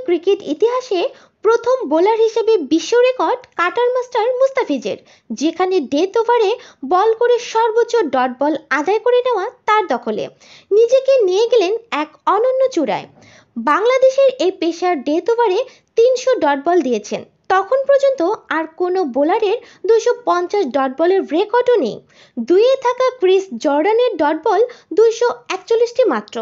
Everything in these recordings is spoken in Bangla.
ক্রিকেট ইতিহাসে প্রথম বোলার হিসেবে বিশ্ব রেকর্ড কাটার মাস্টার মুস্তাফিজের, যেখানে ডেথ ওভারে বল করে সর্বোচ্চ ডট বল আদায় করে নেওয়া তার দখলে। নিজেকে নিয়ে গেলেন এক অনন্য চূড়ায়। বাংলাদেশের এই পেসার ডেথ ওভারে 300 ডট বল দিয়েছেন। তখন পর্যন্ত আর কোনো বোলারের 250 ডট বলের রেকর্ডও নেই। দুইয়ে থাকা ক্রিস জর্ডানের ডট বল 241টি মাত্র।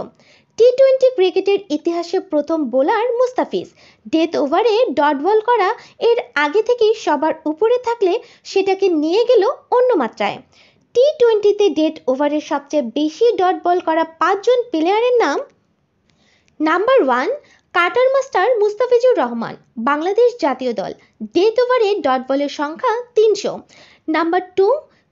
টি-20 ক্রিকেটের ইতিহাসে প্রথম বোলার মুস্তাফিজ। ডেথ ওভারে ডট বল করা এর আগে থেকেই সবার উপরে থাকলে সেটাকে নিয়ে গেল অন্য মাত্রায়। টি-20তে ডেথ ওভারে সবচেয়ে বেশি ডট বল করা 5 জন প্লেয়ারের নাম: number 1, cutter master Mustafizur Rahman, Bangladesh জাতীয় দল, ডেথ ওভারে ডট বলের সংখ্যা 300। নাম্বার 2,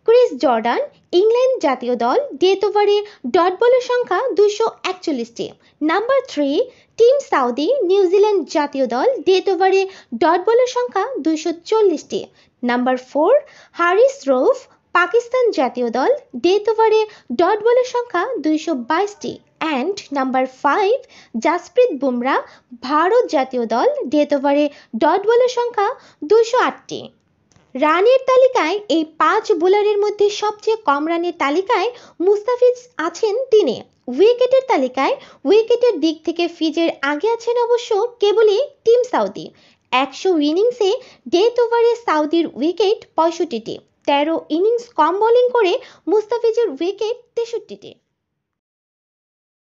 ক্রিস জর্ডান, ইংল্যান্ড জাতীয় দল, ডেথ ওভারে ডট বলের সংখ্যা 241টি। নাম্বার 3, টিম সাউদি, নিউজিল্যান্ড জাতীয় দল, ডেথ ওভারে ডট বলের সংখ্যা 240টি। নাম্বার 4, হারিস রউফ, পাকিস্তান জাতীয় দল, ডেথ ওভারে ডট বলের সংখ্যা 222টি। অ্যান্ড নাম্বার 5, জাসপ্রীত বুমরা, ভারত জাতীয় দল, ডেথ ওভারে ডট বলের সংখ্যা 208টি। রানের তালিকায় এই 5 বোলারের মধ্যে সবচেয়ে কম রানের তালিকায় মুস্তাফিজ আছেন 3। উইকেটের তালিকায় উইকেটের দিক থেকে ফিজের আগে আছেন অবশ্য কেবলই টিম সাউদি। 100 ইনিংসে ডেথ ওভারে সাউদির উইকেট 65টি। 13 ইনিংস কম বোলিং করে মুস্তাফিজের উইকেট 63টি।